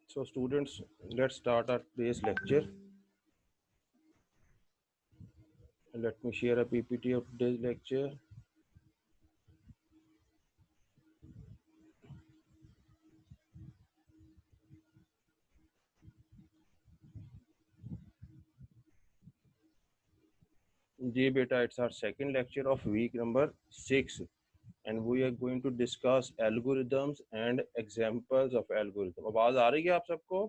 So students, let's start our today's lecture. Let me share a PPT of today's lecture. Ji beta, it's our second lecture of week number 6 and we are going to discuss algorithms and examples of algorithm. आवाज आ रही है आप सबको?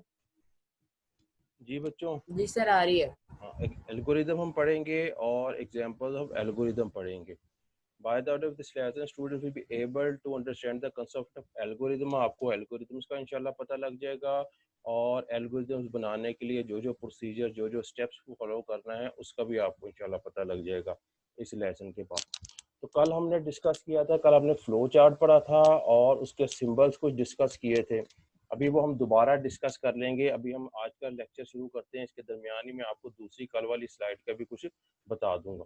जी बच्चों? जी sir आ रही है। हाँ, algorithm हम पढ़ेंगे और एग्जांपल्स ऑफ एल्गोरिदम पढ़ेंगे. By the end of this lesson, students will be able to understand the concept of algorithm. आपको algorithms का इंशाल्लाह पता लग जाएगा और algorithms बनाने के लिए जो जो प्रोसीजर जो जो स्टेप्स को फॉलो करना है उसका भी आपको इंशाल्लाह पता लग जाएगा इस लेसन के बाद. तो कल हमने डिस्कस किया था, कल हमने फ्लो चार्ट पढ़ा था और उसके सिंबल्स कुछ डिस्कस किए थे. अभी वो हम दोबारा डिस्कस कर लेंगे. अभी हम आज का लेक्चर शुरू करते हैं. इसके दरमियान ही मैं आपको दूसरी कल वाली स्लाइड का भी कुछ बता दूंगा.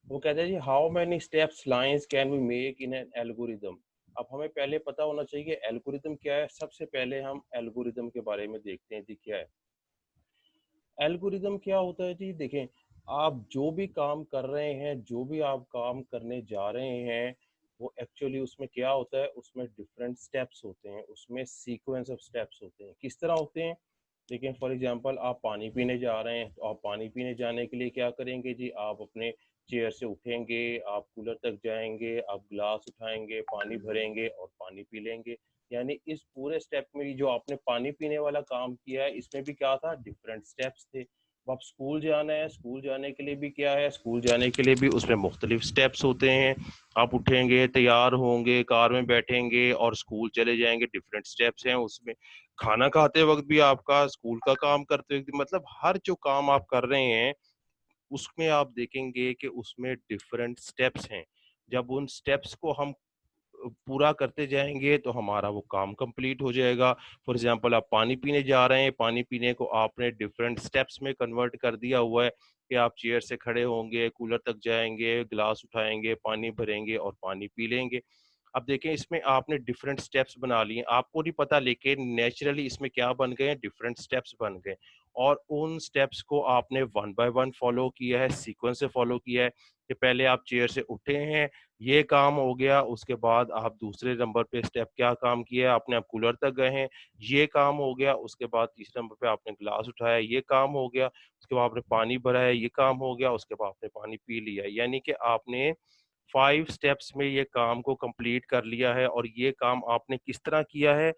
वो कहते हैं जी how many steps lines can we make in an algorithm. अब हमें पहले पता होना चाहिए कि एल्गोरिदम क्या है. सबसे पहले हम एल्गोरिदम के बारे में देखते हैं जी क्या है एल्गोरिदम. क्या होता है जी, देखें आप जो भी काम कर रहे हैं, जो भी आप काम करने जा रहे हैं, वो एक्चुअली उसमें क्या होता है, उसमें डिफरेंट स्टेप्स होते हैं, उसमें सीक्वेंस ऑफ स्टेप्स होते हैं. किस तरह होते हैं? लेकिन फॉर एग्जांपल आप पानी पीने जा रहे हैं, तो आप पानी पीने जाने के लिए क्या करेंगे जी, आप अपने चेयर से उठेंगे, आप कूलर तक जाएंगे, आप गिलास उठाएंगे, पानी भरेंगे और पानी पी लेंगे. यानी इस पूरे स्टेप में जो आपने पानी पीने वाला काम किया है, इसमें भी क्या था, डिफरेंट स्टेप्स थे. अब स्कूल जाना है, स्कूल जाने के लिए भी क्या है, स्कूल जाने के लिए भी उसमें मुख्तलिफ स्टेप्स होते हैं. आप उठेंगे, तैयार होंगे, कार में बैठेंगे और स्कूल चले जाएंगे, डिफरेंट स्टेप्स हैं उसमें. खाना खाते वक्त भी आपका, स्कूल का काम करते वक्त, मतलब हर जो काम आप कर रहे हैं उसमें आप देखेंगे कि उसमें डिफरेंट स्टेप्स हैं. जब उन स्टेप्स को हम पूरा करते जाएंगे तो हमारा वो काम कंप्लीट हो जाएगा. फॉर एग्जांपल आप पानी पीने जा रहे हैं, पानी पीने को आपने डिफरेंट स्टेप्स में कन्वर्ट कर दिया हुआ है कि आप चेयर से खड़े होंगे, कूलर तक जाएंगे, गिलास उठाएंगे, पानी भरेंगे और पानी पी लेंगे. अब देखें इसमें आपने डिफरेंट स्टेप्स बना लिए, आपको नहीं पता, लेकिन नेचुरली इसमें क्या बन गए, डिफरेंट स्टेप्स बन गए. और उन स्टेप्स को आपने वन बाय वन फॉलो किया है, सीक्वेंस से फॉलो किया है कि पहले आप चेयर से उठे हैं, ये काम हो गया, उसके बाद आप दूसरे नंबर पे स्टेप क्या काम किया, आपने आप कूलर तक गए हैं, ये काम हो गया, उसके बाद तीसरे नंबर पे आपने गिलास उठाया, ये काम हो गया, उसके बाद आपने पानी भरा है, ये काम हो गया, उसके बाद आपने पानी पी लिया. यानी कि आपने 5 स्टेप्स में ये काम को कंप्लीट कर लिया है. और ये काम आपने किस तरह किया है,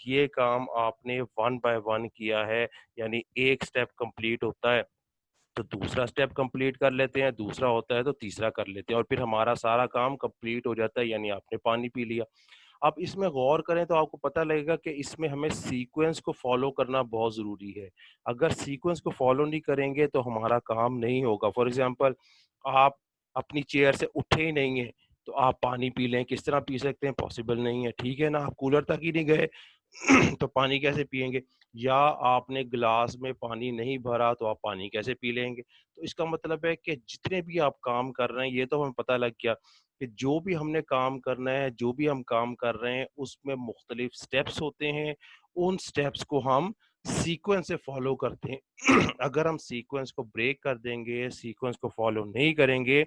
ये काम आपने वन बाय वन किया है. यानी एक स्टेप कंप्लीट होता है तो दूसरा स्टेप कंप्लीट कर लेते हैं, दूसरा होता है तो तीसरा कर लेते हैं और फिर हमारा सारा काम कंप्लीट हो जाता है. यानी आपने पानी पी लिया. आप इसमें गौर करें तो आपको पता लगेगा कि इसमें हमें सीक्वेंस को फॉलो करना बहुत ज़रूरी है. अगर सीक्वेंस को फॉलो नहीं करेंगे तो हमारा काम नहीं होगा. फॉर एग्जांपल आप अपनी चेयर से उठे ही नहीं हैं तो आप पानी पी लें, किस तरह पी सकते हैं, पॉसिबल नहीं है, ठीक है ना. आप कूलर तक ही नहीं गए तो पानी कैसे पिएंगे, या आपने गिलास में पानी नहीं भरा तो आप पानी कैसे पी लेंगे. तो इसका मतलब है कि जितने भी आप काम कर रहे हैं, ये तो हमें पता लग गया कि जो भी हमने काम करना है, जो भी हम काम कर रहे हैं उसमें मुख्तलिफ स्टेप्स होते हैं. उन स्टेप्स को हम सीक्वेंस से फॉलो करते हैं. अगर हम सीक्वेंस को ब्रेक कर देंगे, सीक्वेंस को फॉलो नहीं करेंगे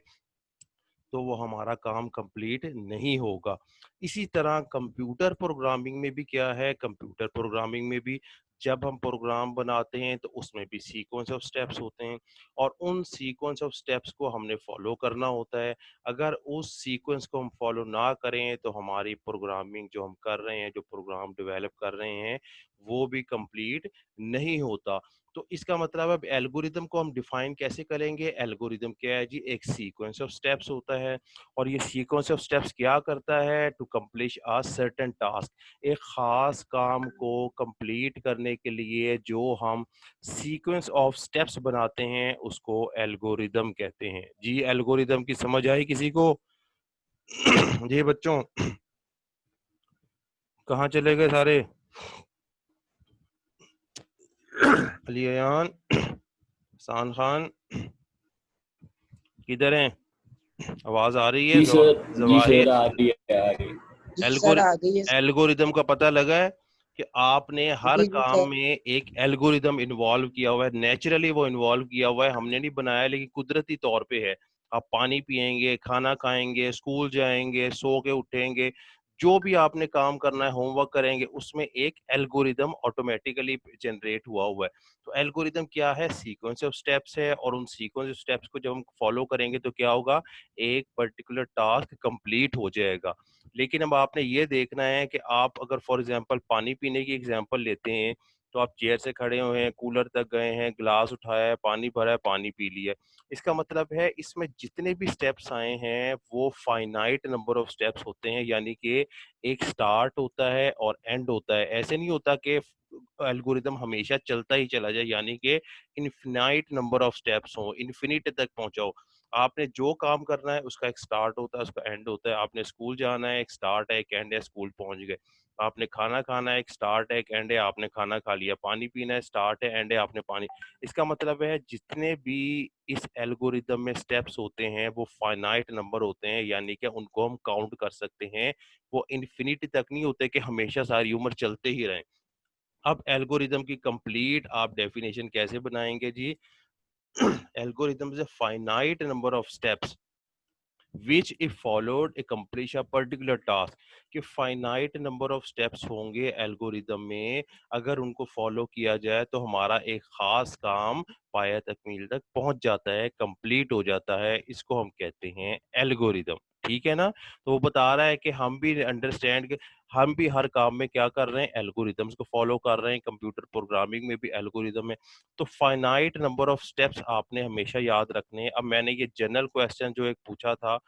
तो वो हमारा काम कंप्लीट नहीं होगा. इसी तरह कंप्यूटर प्रोग्रामिंग में भी क्या है, कंप्यूटर प्रोग्रामिंग में भी जब हम प्रोग्राम बनाते हैं तो उसमें भी सीक्वेंस ऑफ स्टेप्स होते हैं और उन सीक्वेंस ऑफ स्टेप्स को हमने फॉलो करना होता है. अगर उस सीक्वेंस को हम फॉलो ना करें तो हमारी प्रोग्रामिंग जो हम कर रहे हैं, जो प्रोग्राम डेवलप कर रहे हैं, वो भी कंप्लीट नहीं होता. तो इसका मतलब अब एल्गोरिदम को हम डिफाइन कैसे करेंगे. एल्गोरिदम क्या है जी, एक सीक्वेंस ऑफ स्टेप्स होता है और ये सीक्वेंस ऑफ स्टेप्स क्या करता है, to complete a certain task. एक खास काम को कंप्लीट करने के लिए जो हम सीक्वेंस ऑफ स्टेप्स बनाते हैं उसको एल्गोरिदम कहते हैं. जी एल्गोरिदम की समझ आई किसी को? जी बच्चों, कहाँ चले गए सारे? अली अयान, सान खान, किधर हैं? आवाज आ रही है? जी सर जवाहिर, आ रही है, आ रही है। जी सर आ गई है। एल्गोरिदम का पता लगा है? कि आपने हर जी जी काम सर। में एक एल्गोरिदम इन्वॉल्व किया हुआ है, नेचुरली वो इन्वॉल्व किया हुआ है, हमने नहीं बनाया, लेकिन कुदरती तौर पे है। आप पानी पिएंगे, खाना खाएंगे, स्कूल जाएंगे, सो के उठेंगे, जो भी आपने काम करना है, होमवर्क करेंगे, उसमें एक एल्गोरिदम ऑटोमेटिकली जनरेट हुआ है। तो एल्गोरिदम क्या है? सीक्वेंस ऑफ स्टेप्स है, और उन सीक्वेंस ऑफ स्टेप्स को जब हम फॉलो करेंगे तो क्या होगा? एक पर्टिकुलर टास्क कंप्लीट हो जाएगा। लेकिन अब आपने ये देखना है कि आप अगर फॉर एग्जांपल पानी पीने की एग्जांपल लेते हैं, तो आप चेयर से खड़े हुए हैं, कूलर तक गए हैं, ग्लास उठाया है, पानी भरा है, पानी पी लिया। इसका मतलब है इसमें जितने भी स्टेप्स आए हैं वो फाइनाइट नंबर ऑफ स्टेप्स होते हैं, यानी कि एक स्टार्ट होता है और एंड होता है। ऐसे नहीं होता कि एल्गोरिदम हमेशा चलता ही चला जाए, यानी कि इनफिनाइट नंबर ऑफ स्टेप्स हो, इन्फिनिट तक पहुंचाओ। आपने जो काम करना है उसका एक स्टार्ट होता है, उसका एंड होता है। आपने स्कूल जाना है, एक स्टार्ट है, एक एंड है, स्कूल पहुंच गए। आपने खाना खाना है, एक स्टार्ट है, एक एंड है, आपने खाना खा लिया। पानी पीना है, स्टार्ट है, एंड है, आपने पानी। इसका मतलब है जितने भी इस एल्गोरिदम में स्टेप्स होते हैं वो फाइनाइट नंबर होते हैं, यानी कि उनको हम काउंट कर सकते हैं। वो इन्फिनिटी तक नहीं होते कि हमेशा सारी उम्र चलते ही रहें। अब एल्गोरिदम की कंप्लीट आप डेफिनेशन कैसे बनाएंगे जी? Algorithm is a finite number of steps which if followed accomplish a particular task। कि फाइनाइट नंबर ऑफ स्टेप्स होंगे एल्गोरिदम में, अगर उनको फॉलो किया जाए तो हमारा एक खास काम पाया तकमील तक पहुंच जाता है, कंप्लीट हो जाता है। इसको हम कहते हैं एल्गोरिदम। ठीक है ना? तो वो बता रहा है कि हम भी अंडरस्टैंड, हम भी हर काम में क्या कर रहे हैं? एल्गोरिदम्स को फॉलो कर रहे हैं। कंप्यूटर प्रोग्रामिंग में भी एल्गोरिदम है। तो फाइनाइट नंबर ऑफ स्टेप्स आपने हमेशा याद रखने हैं। अब मैंने ये जनरल क्वेश्चन जो एक पूछा था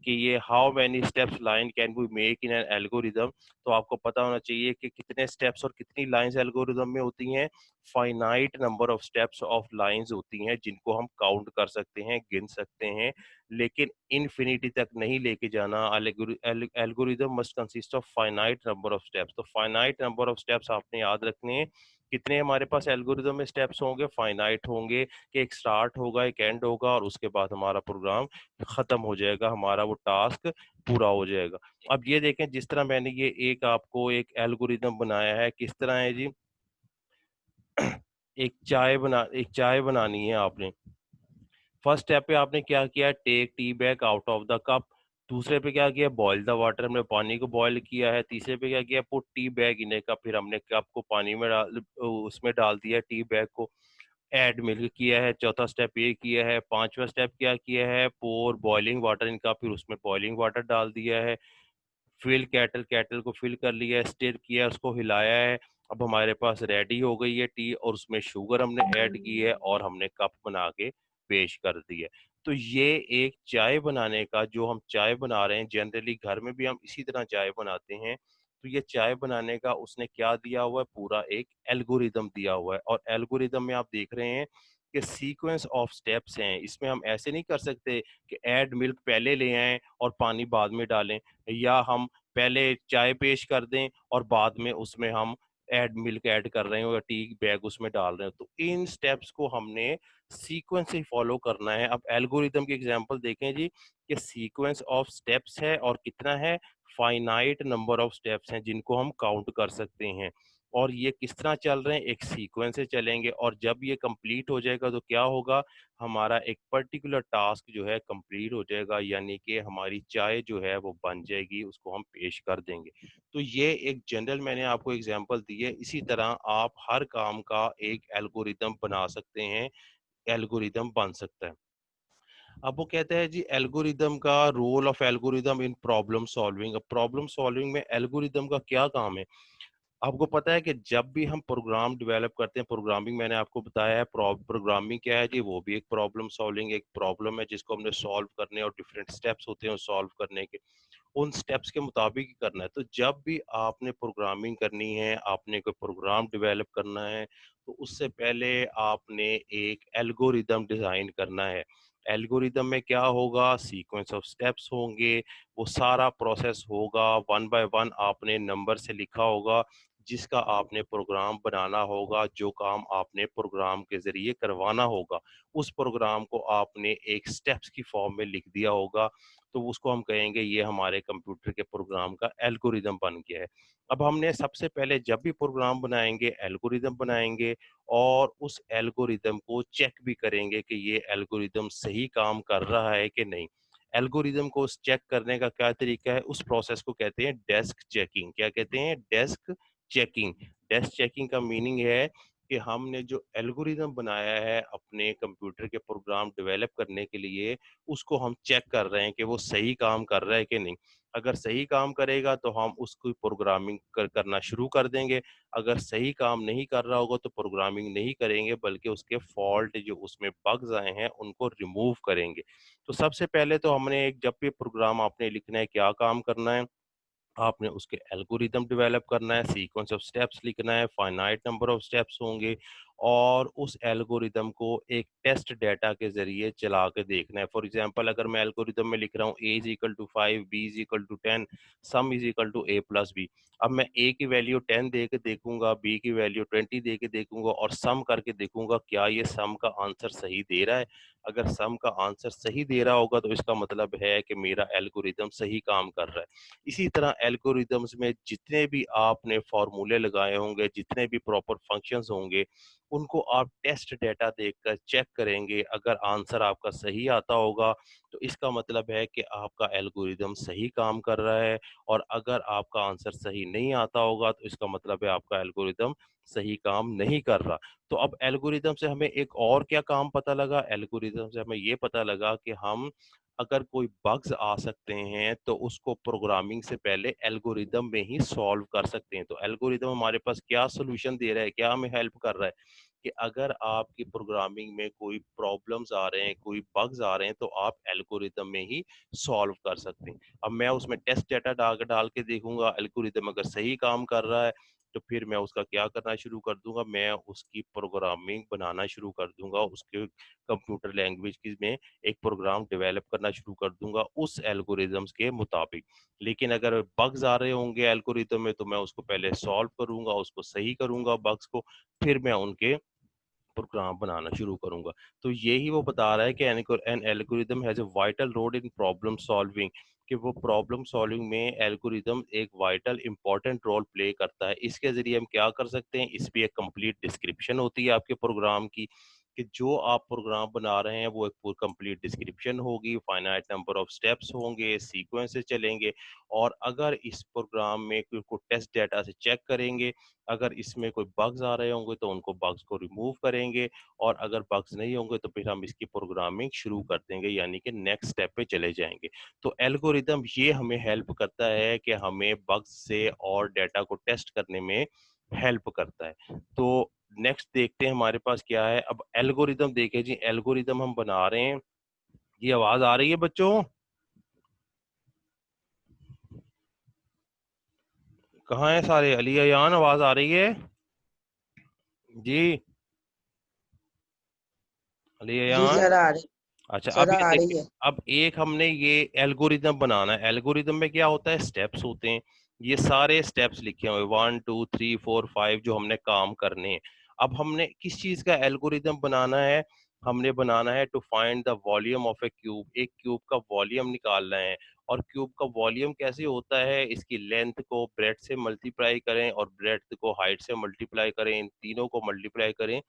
कि ये how many steps line can we make in an algorithm, तो आपको पता होना चाहिए कि कितने स्टेप्स और कितनी लाइंस एल्गोरिदम में होती हैं। Finite number of steps of lines होती हैं जिनको हम काउंट कर सकते हैं, गिन सकते हैं, लेकिन इनफिनिटी तक नहीं लेके जाना। Algorithm must consist of finite number of steps. तो फाइनाइट नंबर ऑफ स्टेप्स आपने याद रखने हैं। कितने हमारे पास एल्गोरिदम में स्टेप्स होंगे? फाइनाइट होंगे, कि एक स्टार्ट होगा, एक एंड होगा, और उसके बाद हमारा प्रोग्राम खत्म हो जाएगा, हमारा वो टास्क पूरा हो जाएगा। अब ये देखें, जिस तरह मैंने ये एक आपको एक एल्गोरिदम बनाया है, किस तरह है जी? एक चाय बनानी है आपने। फर्स्ट स्टेप पे आपने क्या किया? Take tea bag out of the cup. दूसरे पे क्या किया? बॉयल द वाटर, हमने पानी को बॉयल किया है। तीसरे पे क्या किया? पुट टी बैग इन ए कप, फिर हमने कप को पानी में डाल, उसमें डाल दिया टी बैग को। ऐड मिल्क किया है, चौथा स्टेप ये किया है। पांचवा स्टेप क्या किया है? पोर बॉइलिंग वाटर इन कप, फिर उसमें बॉइलिंग वाटर डाल दिया है। फिल कैटल, कैटल को फिल कर लिया है, स्टिर किया, उसको हिलाया है। अब हमारे पास रेडी हो गई है टी, और उसमें शुगर हमने ऐड की है, और हमने कप बना के पेश कर दी है। तो ये एक चाय बनाने का, जो हम चाय बना रहे हैं, जनरली घर में भी हम इसी तरह चाय बनाते हैं। तो ये चाय बनाने का उसने क्या दिया हुआ है? पूरा एक एल्गोरिदम दिया हुआ है। और एल्गोरिदम में आप देख रहे हैं कि सीक्वेंस ऑफ स्टेप्स हैं। इसमें हम ऐसे नहीं कर सकते कि ऐड मिल्क पहले ले आएं और पानी बाद में डालें, या हम पहले चाय पेश कर दें और बाद में उसमें हम ऐड मिल्क ऐड कर रहे हो या टी बैग उसमें डाल रहे हो। तो इन स्टेप्स को हमने सीक्वेंस से फॉलो करना है। अब एल्गोरिदम की एग्जांपल देखें जी, कि सीक्वेंस ऑफ स्टेप्स है, और कितना है? फाइनाइट नंबर ऑफ स्टेप्स हैं जिनको हम काउंट कर सकते हैं। और ये किस तरह चल रहे हैं? एक सीक्वेंस से चलेंगे, और जब ये कंप्लीट हो जाएगा तो क्या होगा? हमारा एक पर्टिकुलर टास्क जो है कंप्लीट हो जाएगा, यानी कि हमारी चाय जो है वो बन जाएगी, उसको हम पेश कर देंगे। तो ये एक जनरल मैंने आपको एग्जांपल दी है। इसी तरह आप हर काम का एक एल्गोरिदम बना सकते हैं, एल्गोरिदम बन सकता है। अब वो कहते हैं जी एल्गोरिदम का role of algorithm in problem solving. अब प्रॉब्लम सॉल्विंग में एल्गोरिदम का क्या काम है? आपको पता है कि जब भी हम प्रोग्राम डेवलप करते हैं, प्रोग्रामिंग मैंने आपको बताया है, प्रोग्रामिंग क्या है जी? वो भी एक प्रॉब्लम सॉल्विंग, एक प्रॉब्लम है जिसको हमने सॉल्व करने, और डिफरेंट स्टेप्स होते हैं सॉल्व करने के, उन स्टेप्स के मुताबिक ही करना है। तो जब भी आपने प्रोग्रामिंग करनी है, आपने कोई प्रोग्राम डेवलप करना है, तो उससे पहले आपने एक एल्गोरिदम डिजाइन करना है। एल्गोरिदम में क्या होगा? सीक्वेंस ऑफ स्टेप्स होंगे, वो सारा प्रोसेस होगा, वन बाय वन आपने नंबर से लिखा होगा। जिसका आपने प्रोग्राम बनाना होगा, जो काम आपने प्रोग्राम के ज़रिए करवाना होगा, उस प्रोग्राम को आपने एक स्टेप्स की फॉर्म में लिख दिया होगा, तो उसको हम कहेंगे ये हमारे कंप्यूटर के प्रोग्राम का एल्गोरिदम बन गया है। अब हमने सबसे पहले जब भी प्रोग्राम बनाएँगे, एल्गोरिदम बनाएँगे और उस एल्गोरिदम को चेक भी करेंगे कि ये एल्गोरिदम सही काम कर रहा है कि नहीं। एल्गोरिदम को चेक करने का क्या तरीका है, उस प्रोसेस को कहते हैं डेस्क चेकिंग। क्या कहते हैं? Desk checking. डेस्क चेकिंग का मीनिंग है कि हमने जो एल्गोरिदम बनाया है अपने कंप्यूटर के प्रोग्राम डेवलप करने के लिए, उसको हम चेक कर रहे हैं कि वो सही काम कर रहा है कि नहीं। अगर सही काम करेगा तो हम उसकी प्रोग्रामिंग करना शुरू कर देंगे। अगर सही काम नहीं कर रहा होगा तो प्रोग्रामिंग नहीं करेंगे, बल्कि उसके फॉल्ट जो उसमें बग्स आए हैं उनको रिमूव करेंगे। तो सबसे पहले तो हमने एक जब भी प्रोग्राम आपने लिखना है, क्या काम करना है? आपने उसके एल्गोरिदम डेवलप करना है, सीक्वेंस ऑफ स्टेप्स लिखना है, फाइनाइट नंबर ऑफ स्टेप्स होंगे और उस एल्गोरिदम को एक टेस्ट डेटा के ज़रिए चला के देखना है। फॉर एग्ज़ाम्पल अगर मैं एल्गोरिदम में लिख रहा हूँ a is equal to 5, b is equal to 10, sum is equal to a plus b। अब मैं a की वैल्यू 10 दे के देखूँगा, b की वैल्यू 20 दे के देखूँगा और सम करके देखूँगा क्या ये सम का आंसर सही दे रहा है। अगर सम का आंसर सही दे रहा होगा तो इसका मतलब है कि मेरा एल्गोरिदम सही काम कर रहा है। इसी तरह एल्गोरिदम्स में जितने भी आपने फॉर्मूले लगाए होंगे, जितने भी प्रॉपर फंक्शंस होंगे, उनको आप टेस्ट डेटा देखकर चेक करेंगे। अगर आंसर आपका सही आता होगा, तो इसका मतलब है कि आपका एल्गोरिदम सही काम कर रहा है और अगर आपका आंसर सही नहीं आता होगा, तो इसका मतलब है आपका एल्गोरिदम सही काम नहीं कर रहा। तो अब एल्गोरिदम से हमें एक और क्या काम पता लगा? एल्गोरिदम से हमें ये पता लगा कि हम अगर कोई बग्स आ सकते हैं तो उसको प्रोग्रामिंग से पहले एल्गोरिदम में ही सॉल्व कर सकते हैं। तो एल्गोरिदम हमारे पास क्या सॉल्यूशन दे रहा है, क्या हमें हेल्प कर रहा है कि अगर आपकी प्रोग्रामिंग में कोई प्रॉब्लम्स आ रहे हैं, कोई बग्स आ रहे हैं तो आप एल्गोरिदम में ही सॉल्व कर सकते हैं। अब मैं उसमें टेस्ट डेटा डाल डाल के देखूंगा, एल्गोरिदम अगर सही काम कर रहा है तो फिर मैं उसका क्या करना शुरू कर दूंगा, मैं उसकी प्रोग्रामिंग बनाना शुरू कर दूंगा, उसके कंप्यूटर लैंग्वेज की में एक प्रोग्राम डेवलप करना शुरू कर दूंगा उस एल्गोरिदम्स के मुताबिक। लेकिन अगर बग्स आ रहे होंगे एल्गोरिदम में तो मैं उसको पहले सॉल्व करूंगा, उसको सही करूंगा बग्स को, फिर मैं उनके प्रोग्राम बनाना शुरू करूंगा। तो यही वो बता रहा है कि an algorithm has a vital role in problem solving, कि वो प्रॉब्लम सॉल्विंग में एल्गोरिदम एक वाइटल इंपॉर्टेंट रोल प्ले करता है। इसके ज़रिए हम क्या कर सकते हैं, इस पे एक कंप्लीट डिस्क्रिप्शन होती है आपके प्रोग्राम की, कि जो आप प्रोग्राम बना रहे हैं वो एक पूरी कंप्लीट डिस्क्रिप्शन होगी, फाइनाइट नंबर ऑफ स्टेप्स होंगे, सीक्वेंस से चलेंगे और अगर इस प्रोग्राम में को टेस्ट डेटा से चेक करेंगे, अगर इसमें कोई बग्स आ रहे होंगे तो उनको बग्स को रिमूव करेंगे और अगर बग्स नहीं होंगे तो फिर हम इसकी प्रोग्रामिंग शुरू कर देंगे, यानी कि नेक्स्ट स्टेप पे चले जाएंगे। तो एल्गोरिदम ये हमें हेल्प करता है कि हमें बग्स से और डेटा को टेस्ट करने में हेल्प करता है। तो नेक्स्ट देखते हैं हमारे पास क्या है। अब एल्गोरिदम देखें जी, एल्गोरिदम हम बना रहे हैं। ये आवाज आ रही है बच्चों? कहाँ है सारे? अली यान, आवाज आ रही है जी? अली जी यान, सर आ रही। अच्छा अब सर ये आ रही देखिए। है। अब एक हमने ये एल्गोरिदम बनाना है। एल्गोरिदम में क्या होता है, स्टेप्स होते हैं। ये सारे स्टेप्स लिखे हुए 1 2 3 4 5 जो हमने काम करने हैं। अब हमने किस चीज का एल्गोरिदम बनाना है? हमने बनाना है to find the volume of a cube. एक क्यूब का वॉल्यूम निकालना है। और क्यूब का वॉल्यूम कैसे होता है, इसकी लेंथ को ब्रेड्थ से मल्टीप्लाई करें और ब्रेड्थ को हाइट से मल्टीप्लाई करें, इन तीनों को मल्टीप्लाई करें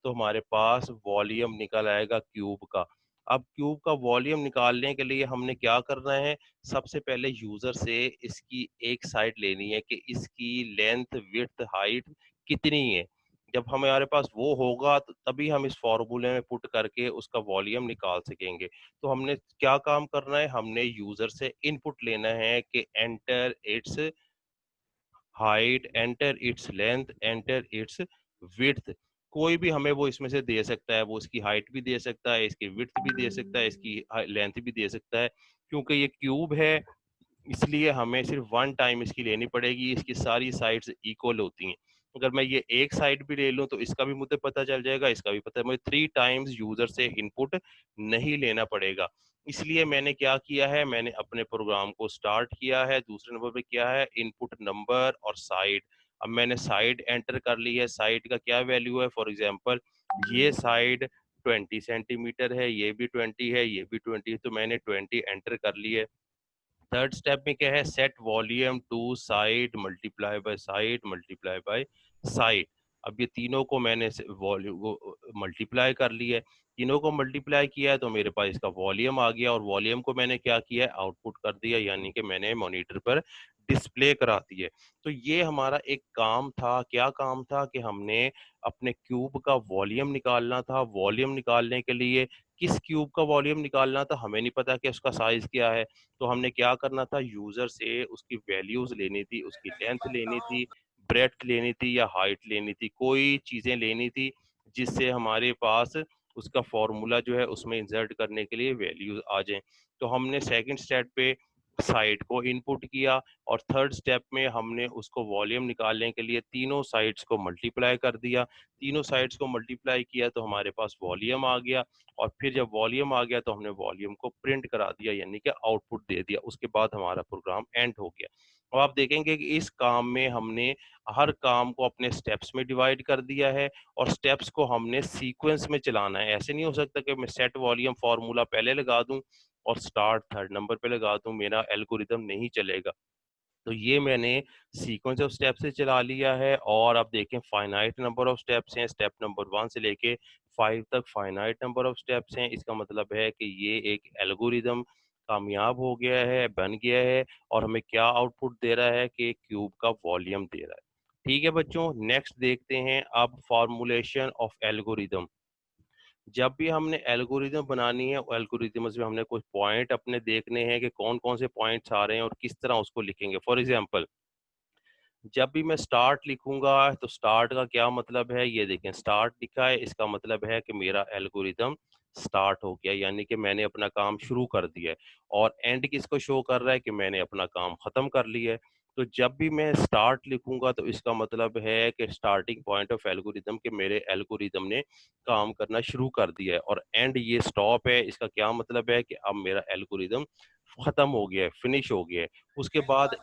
तो हमारे पास वॉल्यूम निकल आएगा क्यूब का। अब क्यूब का वॉल्यूम निकालने के लिए हमने क्या करना है, सबसे पहले यूजर से इसकी एक साइड लेनी है कि इसकी लेंथ विड्थ हाइट कितनी है। जब हमारे पास वो होगा तो तभी हम इस फॉर्मूले में पुट करके उसका वॉल्यूम निकाल सकेंगे। तो हमने क्या काम करना है, हमने यूजर से इनपुट लेना है कि enter it's height, enter its length, enter it's width. कोई भी हमें वो इसमें से दे सकता है, वो इसकी हाइट भी दे सकता है, इसकी विड्थ भी दे सकता है, इसकी लेंथ भी दे सकता है। क्योंकि ये क्यूब है इसलिए हमें सिर्फ वन टाइम इसकी लेनी पड़ेगी, इसकी सारी साइड्स इक्वल होती हैं। अगर मैं ये एक साइड भी ले लूं तो इसका भी मुझे पता चल जाएगा, इसका भी पता है, मुझे 3 टाइम्स यूजर से इनपुट नहीं लेना पड़ेगा। इसलिए मैंने क्या किया है, मैंने अपने प्रोग्राम को स्टार्ट किया है, दूसरे नंबर पे किया है इनपुट नंबर और साइड। अब मैंने साइड एंटर कर ली है, साइड का क्या वैल्यू है, फॉर एग्जांपल ये साइड 20 सेंटीमीटर है, ये भी 20 है, ये भी 20 है, तो मैंने 20 एंटर कर ली है। थर्ड स्टेप में क्या है, set volume to side multiply by side multiply by side. अब ये तीनों को मैंने वॉल्यूम मल्टीप्लाई कर लिया है, तीनों को मल्टीप्लाई किया है तो मेरे पास इसका वॉल्यूम आ गया, और वॉल्यूम को मैंने क्या किया है, आउटपुट कर दिया, यानी कि मैंने मॉनिटर पर डिस्प्ले करा दी है। तो ये हमारा एक काम था, क्या काम था कि हमने अपने क्यूब का वॉल्यूम निकालना था। वॉल्यूम निकालने के लिए किस क्यूब का वॉल्यूम निकालना था हमें नहीं पता कि उसका साइज क्या है, तो हमने क्या करना था, यूजर से उसकी वैल्यूज लेनी थी, उसकी लेंथ लेनी थी, ब्रेड्थ लेनी थी या हाइट लेनी थी, कोई चीजें लेनी थी जिससे हमारे पास उसका फॉर्मूला जो है उसमें इंसर्ट करने के लिए वैल्यूज आ जाएं। तो हमने सेकंड स्टेप पे साइड को इनपुट किया, और थर्ड स्टेप में हमने उसको वॉल्यूम निकालने के लिए तीनों साइड्स को मल्टीप्लाई कर दिया। तीनों साइड्स को मल्टीप्लाई किया तो हमारे पास वॉल्यूम आ गया, और फिर जब वॉल्यूम आ गया तो हमने वॉल्यूम को प्रिंट करा दिया, यानी कि आउटपुट दे दिया। उसके बाद हमारा प्रोग्राम एंड हो गया। अब आप देखेंगे कि इस काम में हमने हर काम को अपने स्टेप्स में डिवाइड कर दिया है, और स्टेप्स को हमने सीक्वेंस में चलाना है। ऐसे नहीं हो सकता कि मैं सेट वॉल्यूम फार्मूला पहले लगा दूं और स्टार्ट थर्ड नंबर पे लगा दूं, मेरा एल्गोरिदम नहीं चलेगा। तो ये मैंने सीक्वेंस ऑफ स्टेप से चला लिया है, और आप देखें फाइनाइट नंबर ऑफ स्टेप्स हैं, स्टेप नंबर 1 से लेके 5 तक फाइनाइट नंबर ऑफ स्टेप्स हैं। इसका मतलब है कि ये एक एल्गोरिदम कामयाब हो गया है, बन गया है, और हमें क्या आउटपुट दे रहा है कि क्यूब का वॉल्यूम दे रहा है। ठीक है बच्चों, नेक्स्ट देखते हैं अब फॉर्मूलेशन ऑफ एल्गोरिदम। जब भी हमने एल्गोरिदम बनानी है, एल्गोरिदम्स में हमने कुछ पॉइंट अपने देखने हैं कि कौन कौन से पॉइंट्स आ रहे हैं और किस तरह उसको लिखेंगे। फॉर एग्जांपल, जब भी मैं स्टार्ट लिखूंगा तो स्टार्ट का क्या मतलब है, ये देखें स्टार्ट लिखा है, इसका मतलब है कि मेरा एल्गोरिदम स्टार्ट हो गया, यानी कि मैंने अपना काम शुरू कर दिया है। और एंड किसको शो कर रहा है कि मैंने अपना काम खत्म कर लिया है। तो जब भी मैं स्टार्ट लिखूंगा तो इसका मतलब है कि स्टार्टिंग पॉइंट ऑफ एल्गोरिदम के मेरे एल्गोरिदम ने काम करना शुरू कर दिया है, और एंड ये स्टॉप है, इसका क्या मतलब है कि अब मेरा एल्गोरिदम खत्म हो गया है, फिनिश हो गया है। उसके बाद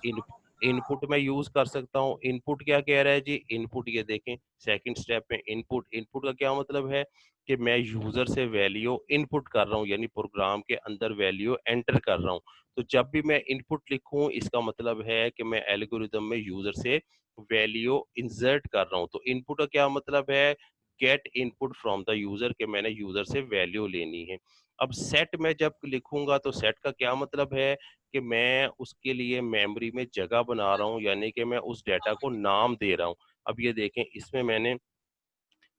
इनपुट मैं यूज कर सकता हूँ। इनपुट क्या कह रहा है जी, इनपुट ये देखें सेकंड स्टेप में इनपुट, इनपुट का क्या मतलब है कि मैं यूजर से वैल्यू इनपुट कर रहा हूँ, यानी प्रोग्राम के अंदर वैल्यू एंटर कर रहा हूँ। तो जब भी मैं इनपुट लिखूं इसका मतलब है कि मैं एल्गोरिदम में यूजर से वैल्यू इंसर्ट कर रहा हूँ। तो इनपुट का क्या मतलब है, get input from the user, के मैंने यूजर से वैल्यू लेनी है। अब सेट में जब लिखूंगा तो सेट का क्या मतलब है कि मैं उसके लिए मेमोरी में जगह बना रहा हूँ, यानी कि मैं उस डेटा को नाम दे रहा हूँ। अब ये देखें इसमें मैंने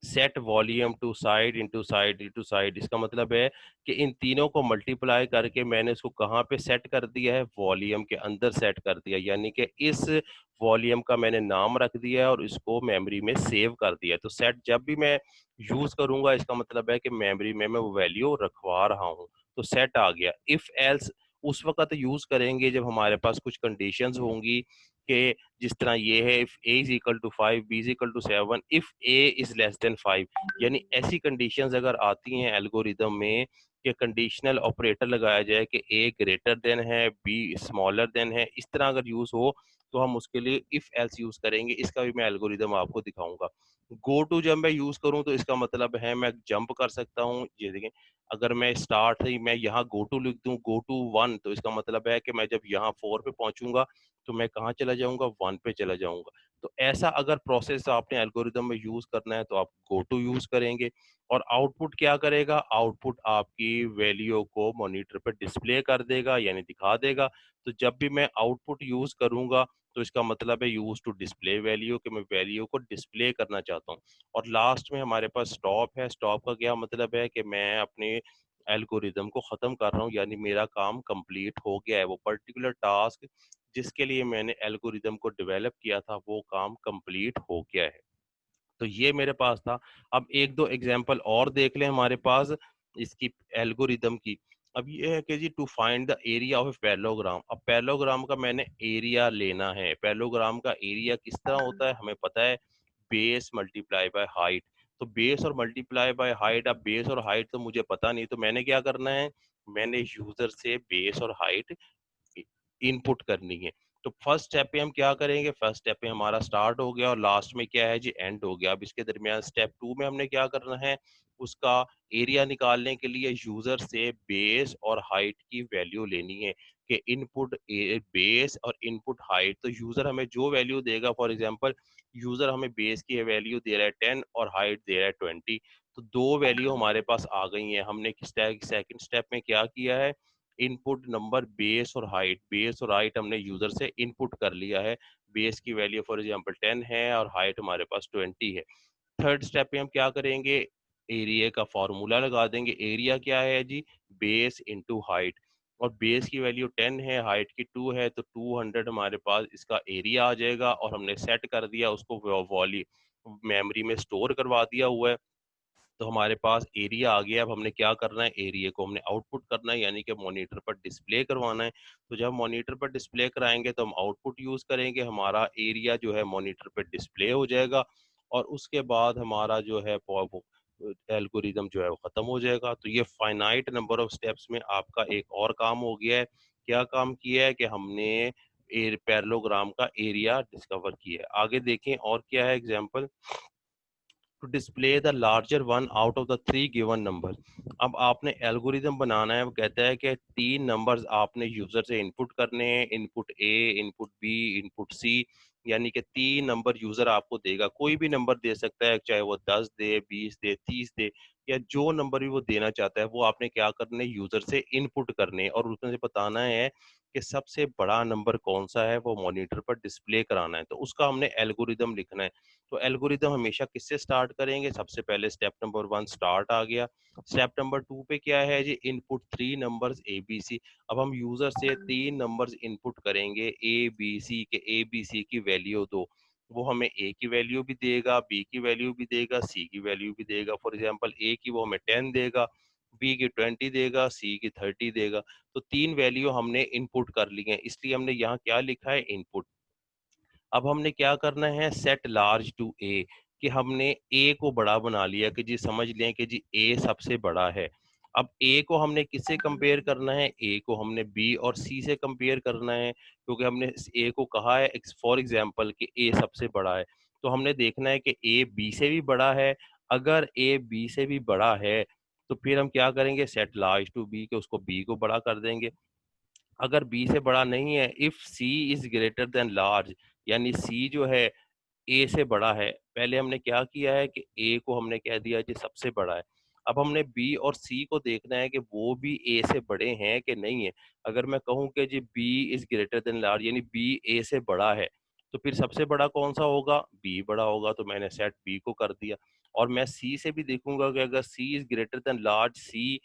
set volume to side into side into side, इसका मतलब है कि इन तीनों को मल्टीप्लाई करके मैंने इसको कहाँ पे सेट कर दिया है, वॉल्यूम के अंदर सेट कर दिया, यानी कि इस वॉल्यूम का मैंने नाम रख दिया है और इसको मेमोरी में सेव कर दिया है। तो सेट जब भी मैं यूज करूंगा इसका मतलब है कि मेमोरी में मैं वो वैल्यू रखवा रहा हूँ। तो सेट आ गया। इफ एल्स उस वक्त यूज करेंगे जब हमारे पास कुछ कंडीशंस होंगी, कि जिस तरह ये है, if a is equal to 5, b is equal to 7, if a is less than 5, यानी ऐसी कंडीशंस अगर आती हैं एल्गोरिदम में कि कंडीशनल ऑपरेटर लगाया जाए कि a ग्रेटर देन है, b स्मॉलर देन है, इस तरह अगर यूज हो तो हम उसके लिए इफ एल्स यूज करेंगे। इसका भी मैं एल्गोरिदम आपको दिखाऊंगा। गो टू जब मैं यूज करूं तो इसका मतलब है मैं जंप कर सकता हूं। ये देखें, अगर मैं स्टार्ट ही मैं यहाँ गो टू लिख दूं, गो टू 1, तो इसका मतलब है कि मैं जब यहाँ 4 पे पहुंचूंगा तो मैं कहाँ चला जाऊंगा, 1 पे चला जाऊंगा। तो ऐसा अगर प्रोसेस आपने एल्गोरिदम में यूज करना है तो आप गो टू यूज करेंगे। और आउटपुट क्या करेगा, आउटपुट आपकी वैल्यू को मॉनिटर पर डिस्प्ले कर देगा, यानी दिखा देगा। तो जब भी मैं आउटपुट यूज करूंगा तो इसका मतलब है यूज टू डिस्प्ले वैल्यू, कि मैं वैल्यू को डिस्प्ले करना चाहता हूँ। और लास्ट में हमारे पास स्टॉप है। स्टॉप का क्या मतलब है कि मैं अपने एल्गोरिदम को खत्म कर रहा हूँ, यानी मेरा काम कंप्लीट हो गया है, वो पर्टिकुलर टास्क जिसके लिए मैंने एल्गोरिदम को डेवलप किया था वो काम कंप्लीट हो गया है। तो ये मेरे पास था। अब एक दो एग्जांपल और देख लें हमारे पास इसकी एल्गोरिदम की। अब ये है कि जी to find the area of parallelogram. अब पैरेललोग्राम का मैंने एरिया लेना है। पैरेललोग्राम का एरिया किस तरह होता है हमें पता है, बेस मल्टीप्लाई बाय हाइट। तो बेस और मल्टीप्लाई बाय हाइट, अब बेस और हाइट तो मुझे पता नहीं, तो मैंने क्या करना है, मैंने यूजर से बेस और हाइट इनपुट करनी है। तो फर्स्ट स्टेप पे हम क्या करेंगे, फर्स्ट स्टेप पे हमारा स्टार्ट हो गया और लास्ट में क्या है जी, एंड हो गया। अब इसके दरमियान स्टेप 2 में हमने क्या करना है, उसका एरिया निकालने के लिए यूजर से बेस और हाइट की वैल्यू लेनी है कि इनपुट बेस और इनपुट हाइट। तो यूजर हमें जो वैल्यू देगा, फॉर एग्जांपल यूजर हमें बेस की वैल्यू दे रहा है 10 और हाइट दे रहा है 20, तो दो वैल्यू हमारे पास आ गई हैं। हमने सेकंड स्टेप में क्या किया है, इनपुट नंबर बेस और हाइट हमने यूजर से इनपुट कर लिया है। बेस की वैल्यू फॉर एग्जांपल 10 है और हाइट हमारे पास 20 है। थर्ड स्टेप पे हम क्या करेंगे, एरिया का फॉर्मूला लगा देंगे। एरिया क्या है जी, बेस इंटू हाइट, और बेस की वैल्यू 10 है, हाइट की 2 है, तो 200 हमारे पास इसका एरिया आ जाएगा। और हमने सेट कर दिया उसको, वॉल्यूम मेमोरी में स्टोर करवा दिया हुआ है, तो हमारे पास एरिया आ गया। अब हमने क्या करना है, एरिया को हमने आउटपुट करना है, यानी कि मॉनिटर पर डिस्प्ले करवाना है। तो जब मॉनिटर पर डिस्प्ले कराएंगे तो हम आउटपुट यूज करेंगे, हमारा एरिया जो है मॉनिटर पर डिस्प्ले हो जाएगा, और उसके बाद हमारा जो है एल्गोरिदम जो है वो खत्म हो जाएगा। तो ये फाइनाइट नंबर ऑफ स्टेप्स में आपका एक और काम हो गया है। क्या काम किया है कि हमने पैरेललोग्राम का एरिया डिस्कवर किया है। आगे देखें और क्या है example, to display the larger one out of the three given number. अब आपने एल्गोरिदम बनाना है, वो कहता है कि तीन नंबर्स आपने यूजर से इनपुट करने हैं, input A, input B, input C, यानी कि तीन नंबर यूजर आपको देगा। कोई भी नंबर दे सकता है, चाहे वो 10 दे, 20 दे, 30 दे, या जो नंबर भी वो देना चाहता है वो आपने क्या करने, यूजर से इनपुट करने, और उसमें से बताना है कि सबसे बड़ा नंबर कौन सा है, वो मॉनिटर पर डिस्प्ले कराना है। तो उसका हमने एल्गोरिदम लिखना है। तो एल्गोरिदम हमेशा किससे स्टार्ट करेंगे, सबसे पहले स्टेप नंबर 1 स्टार्ट आ गया। स्टेप नंबर 2 पे क्या है जी, input three numbers A B C. अब हम यूजर से तीन नंबर्स इनपुट करेंगे ए बी सी के, ए बी सी की वैल्यू दो, वो हमें ए की वैल्यू भी देगा, बी की वैल्यू भी देगा, सी की वैल्यू भी देगा। फॉर एग्जांपल ए की वो हमें 10 देगा, बी की 20 देगा, सी की 30 देगा। तो तीन वैल्यू हमने इनपुट कर ली है, इसलिए हमने यहाँ क्या लिखा है, इनपुट। अब हमने क्या करना है, सेट लार्ज टू ए, कि हमने ए को बड़ा बना लिया, कि जी समझ लें कि जी ए सबसे बड़ा है। अब ए को हमने किससे कंपेयर करना है, ए को हमने बी और सी से कंपेयर करना है, क्योंकि हमने ए को कहा है फॉर एग्जांपल कि ए सबसे बड़ा है। तो हमने देखना है कि ए बी से भी बड़ा है। अगर ए बी से भी बड़ा है तो फिर हम क्या करेंगे, सेट लार्ज टू बी, के उसको बी को बड़ा कर देंगे। अगर बी से बड़ा नहीं है, if C is greater than large, यानी सी जो है ए से बड़ा है, पहले हमने क्या किया है कि ए को हमने कह दिया जी सबसे बड़ा है। अब हमने बी और सी को देखना है कि वो भी ए से बड़े हैं कि नहीं है। अगर मैं कहूँ कि जी B is greater than large, यानी बी ए से बड़ा है, तो फिर सबसे बड़ा कौन सा होगा, बी बड़ा होगा, तो मैंने सेट बी को कर दिया। और मैं सी से भी देखूंगा कि अगर C is greater than large, C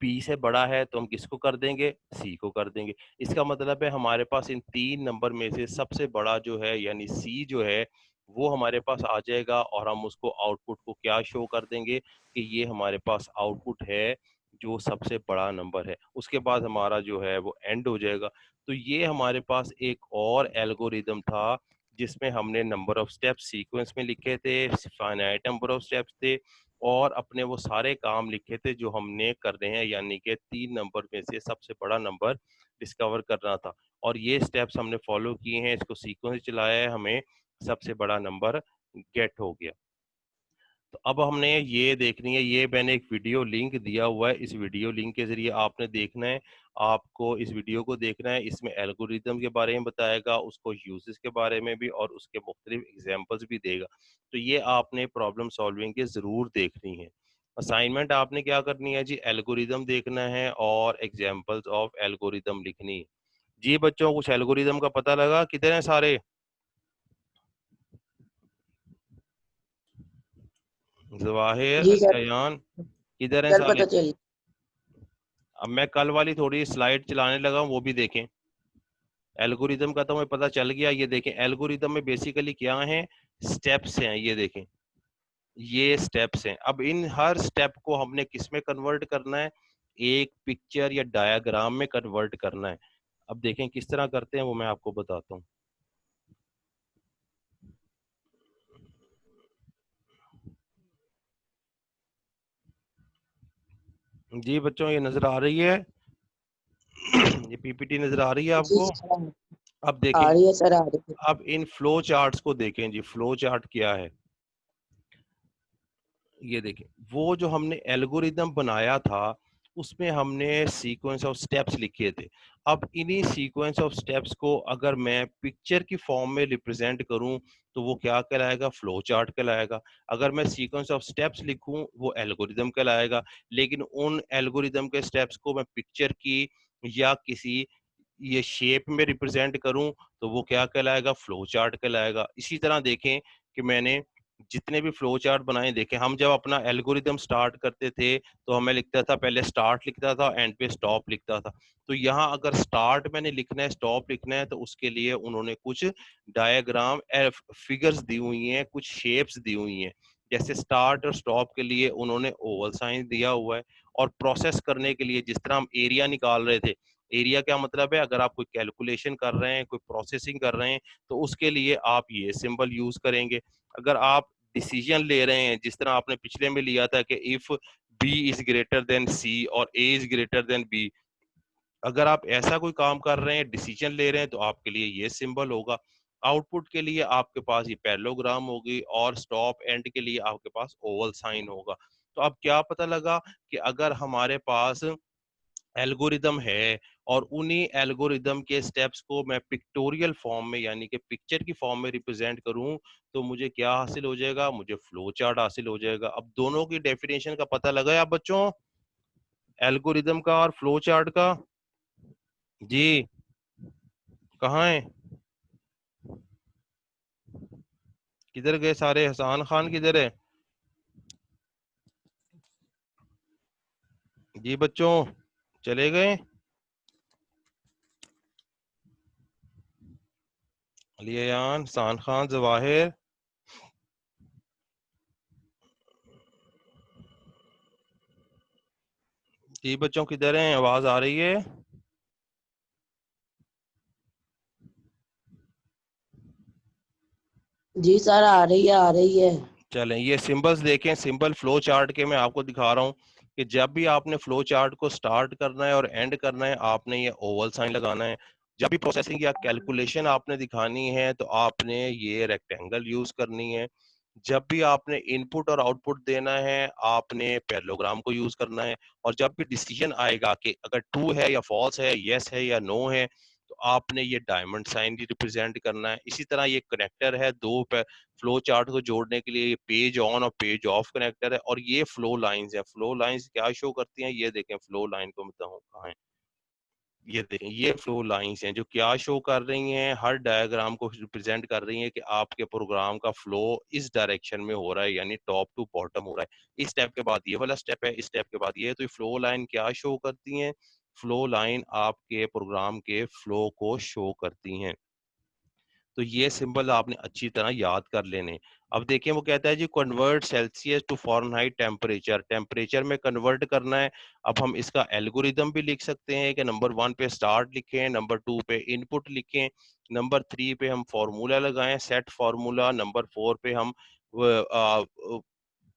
B से बड़ा है, तो हम किसको कर देंगे, सी को कर देंगे। इसका मतलब है हमारे पास इन तीन नंबर में से सबसे बड़ा जो है यानी सी जो है वो हमारे पास आ जाएगा, और हम उसको आउटपुट को क्या शो कर देंगे कि ये हमारे पास आउटपुट है जो सबसे बड़ा नंबर है। उसके बाद हमारा जो है वो एंड हो जाएगा। तो ये हमारे पास एक और एल्गोरिदम था जिसमें हमने नंबर ऑफ स्टेप्स सीक्वेंस में लिखे थे, फाइनाइट नंबर ऑफ स्टेप्स थे, और अपने वो सारे काम लिखे थे जो हमने करने हैं, यानी कि तीन नंबर में से सबसे बड़ा नंबर डिस्कवर करना था। और ये स्टेप्स हमने फॉलो किए हैं, इसको सीक्वेंस चलाया है, हमें सबसे बड़ा नंबर गेट हो गया। तो अब हमने ये देखनी है, ये मैंने एक वीडियो लिंक दिया हुआ है, इस वीडियो लिंक के जरिए आपने देखना है, आपको इस वीडियो को देखना है। इसमें एल्गोरिदम के बारे में बताएगा, उसको यूजेस के बारे में भी, और उसके मुख्तलिफ एग्जांपल्स भी देगा। तो ये आपने प्रॉब्लम सॉल्विंग के ज़रूर देखनी है। असाइनमेंट आपने क्या करनी है जी, एल्गोरिदम देखना है और एग्जाम्पल्स ऑफ एल्गोरिदम लिखनी है। जी बच्चों, कुछ एल्गोरिदम का पता लगा, कितने हैं सारे, जवाहिर, जी सर। अयान, किधर हैं सर सारे। पता चल। अब मैं कल वाली थोड़ी स्लाइड चलाने लगा हूँ, वो भी देखें। एल्गोरिदम का तो हमें पता चल गया, ये देखें एल्गोरिदम में बेसिकली क्या है, स्टेप्स हैं, ये देखें ये स्टेप्स हैं। अब इन हर स्टेप को हमने किस में कन्वर्ट करना है, एक पिक्चर या डायग्राम में कन्वर्ट करना है। अब देखें किस तरह करते हैं, वो मैं आपको बताता हूँ। जी बच्चों, ये नजर आ रही है। ये पीपीटी नजर आ रही है जी आपको? सर, अब देखें, आ रही है सर, आ रही है। अब इन फ्लो चार्ट्स को देखें जी, फ्लो चार्ट क्या है। ये देखें, वो जो हमने एल्गोरिदम बनाया था उसमें हमने सीक्वेंस ऑफ स्टेप्स लिखे थे। अब इन्हीं सीक्वेंस ऑफ स्टेप्स को अगर मैं पिक्चर की फॉर्म में रिप्रेजेंट करूं तो वो क्या कहलाएगा? फ्लो चार्ट कहलाएगा। अगर मैं सीक्वेंस ऑफ स्टेप्स लिखूं वो एल्गोरिदम कहलाएगा। लेकिन उन एल्गोरिदम के स्टेप्स को मैं पिक्चर की या किसी ये शेप में रिप्रेजेंट करूं तो वो क्या कहलाएगा? फ्लो चार्ट कहलाएगा। इसी तरह देखें कि मैंने जितने भी फ्लो चार्ट बनाए देखें, हम जब अपना एल्गोरिदम स्टार्ट करते थे तो हमें लिखता था, पहले स्टार्ट लिखता था, एंड पे स्टॉप लिखता था। तो यहाँ अगर स्टार्ट मैंने लिखना है, स्टॉप लिखना है, तो उसके लिए उन्होंने कुछ डायग्राम फिगर्स दी हुई हैं, कुछ शेप्स दी हुई हैं। जैसे स्टार्ट और स्टॉप के लिए उन्होंने ओवल साइन दिया हुआ है, और प्रोसेस करने के लिए जिस तरह हम एरिया निकाल रहे थे, एरिया क्या मतलब है? अगर आप कोई कैलकुलेशन कर रहे हैं, कोई प्रोसेसिंग कर रहे हैं, तो उसके लिए आप ये सिंबल यूज करेंगे। अगर आप डिसीजन ले रहे हैं, जिस तरह आपने पिछले में लिया था कि if B is greater than C और A is greater than B, अगर आप ऐसा कोई काम कर रहे हैं, डिसीजन ले रहे हैं, तो आपके लिए ये सिंबल होगा। आउटपुट के लिए आपके पास ये पैरेललोग्राम होगी, और स्टॉप एंड के लिए आपके पास ओवल साइन होगा। तो अब क्या पता लगा कि अगर हमारे पास एल्गोरिदम है और उन्हीं एल्गोरिदम के स्टेप्स को मैं पिक्टोरियल फॉर्म में यानी कि पिक्चर की फॉर्म में रिप्रेजेंट करूं, तो मुझे क्या हासिल हो जाएगा? मुझे फ्लो चार्ट हासिल हो जाएगा। अब दोनों की डेफिनेशन का पता लगा है आप बच्चों, एल्गोरिदम का और फ्लो चार्ट का? जी, कहाँ है? किधर गए सारे? हसान खान किधर है? जी बच्चों, चले गए? लियान, हसान खान, जवाहिर? जी बच्चों, किधर हैं? आवाज आ रही है? जी सर, आ रही है, आ रही है। चलें, ये सिंबल्स देखें, सिंबल फ्लो चार्ट के मैं आपको दिखा रहा हूँ कि जब भी आपने फ्लो चार्ट को स्टार्ट करना है और एंड करना है, आपने ये ओवल साइन लगाना है। जब भी प्रोसेसिंग या कैलकुलेशन आपने दिखानी है तो आपने ये रेक्टेंगल यूज करनी है। जब भी आपने इनपुट और आउटपुट देना है, आपने पैरेललोग्राम को यूज करना है। और जब भी डिसीजन आएगा कि अगर ट्रू है या फॉल्स है, यस है या नो है, तो आपने ये डायमंड साइन भी रिप्रेजेंट करना है। इसी तरह ये कनेक्टर है, दो फ्लो चार्ट को जोड़ने के लिए ये पेज ऑन और पेज ऑफ कनेक्टर है। और ये फ्लो लाइंस है। फ्लो लाइंस क्या शो करती हैं? ये देखें, फ्लो लाइन को बताऊं कहाँ है। ये देखें, ये फ्लो लाइंस हैं जो क्या शो कर रही हैं? हर डायग्राम को रिप्रेजेंट कर रही हैं कि आपके प्रोग्राम का फ्लो इस डायरेक्शन में हो रहा है, यानी टॉप टू बॉटम हो रहा है। इस स्टेप के बाद ये वाला स्टेप है, इस स्टेप के बाद ये। तो ये फ्लो लाइन क्या शो करती हैं? फ्लो लाइन आपके प्रोग्राम के फ्लो को शो करती हैं। तो ये सिंबल आपने अच्छी तरह याद कर लेने। अब देखिए, वो कहता है जी convert Celsius to Fahrenheit temperature, temperature में कन्वर्ट करना है। अब हम इसका एल्गोरिदम भी लिख सकते हैं कि नंबर 1 पे स्टार्ट लिखें, नंबर 2 पे इनपुट लिखें, नंबर 3 पे हम फार्मूला लगाएं, सेट फार्मूला, नंबर 4 पे हम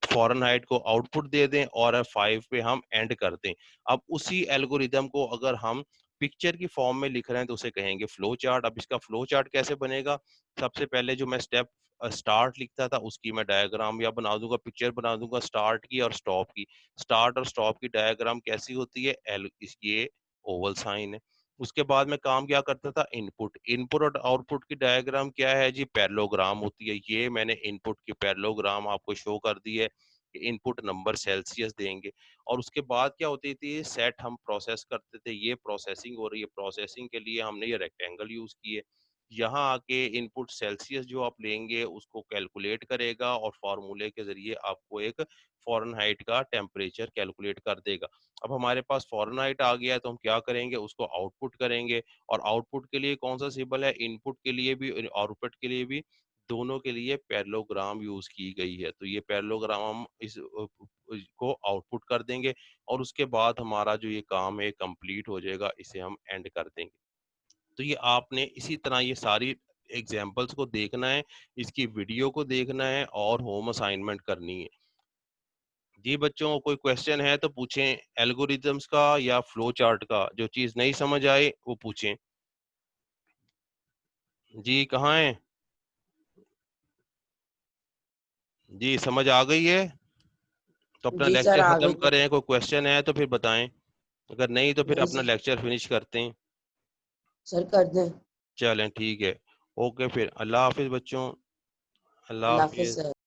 फॉरेनहाइट को आउटपुट दे दें, और 5 पे हम एंड कर दें। अब उसी एल्गोरिदम को अगर हम पिक्चर की फॉर्म में लिख रहे हैं तो उसे कहेंगे फ्लो चार्ट। अब इसका फ्लो चार्ट कैसे बनेगा? सबसे पहले जो मैं स्टेप स्टार्ट लिखता था उसकी मैं डायग्राम या बना दूंगा, पिक्चर बना दूंगा स्टार्ट की और स्टॉप की। स्टार्ट और स्टॉप की डायग्राम कैसी होती है? एल इस ये ओवल साइन है। उसके बाद में काम क्या करता था? इनपुट, इनपुट और आउटपुट की डायग्राम क्या है जी? पैरेललोग्राम होती है। ये मैंने इनपुट की पैरेललोग्राम आपको शो कर दी है। इनपुट नंबर सेल्सियस देंगे। और उसके बाद क्या होती थी? सेट हम प्रोसेस करते थे, ये प्रोसेसिंग हो रही है, प्रोसेसिंग के लिए हमने ये रेक्टेंगल यूज किए। यहाँ आके इनपुट सेल्सियस जो आप लेंगे उसको कैलकुलेट करेगा, और फार्मूले के जरिए आपको एक फॉरेनहाइट का टेम्परेचर कैलकुलेट कर देगा। अब हमारे पास फॉरेनहाइट आ गया है तो हम क्या करेंगे? उसको आउटपुट करेंगे। और आउटपुट के लिए कौन सा सिंबल है? इनपुट के लिए भी और आउटपुट के लिए भी, दोनों के लिए पैरेललोग्राम यूज की गई है। तो ये पैरेललोग्राम हम इस को आउटपुट कर देंगे, और उसके बाद हमारा जो ये काम है कंप्लीट हो जाएगा, इसे हम एंड कर देंगे। तो ये आपने इसी तरह ये सारी एग्जांपल्स को देखना है, इसकी वीडियो को देखना है और होम असाइनमेंट करनी है। जी बच्चों, कोई क्वेश्चन है तो पूछें, एल्गोरिथम्स का या फ्लो चार्ट का। जो चीज नहीं समझ आए वो पूछें। जी कहाँ है? जी समझ आ गई है तो अपना जी सर लेक्चर आ खत्म गई है। करें। कोई क्वेश्चन है तो फिर बताएं, अगर नहीं तो फिर नहीं अपना सर, लेक्चर फिनिश करते हैं। सर कर दें। चलें ठीक है। ओके फिर अल्लाह हाफिज बच्चों। अल्लाह अल्लाह हाफिज हाफिज। सर।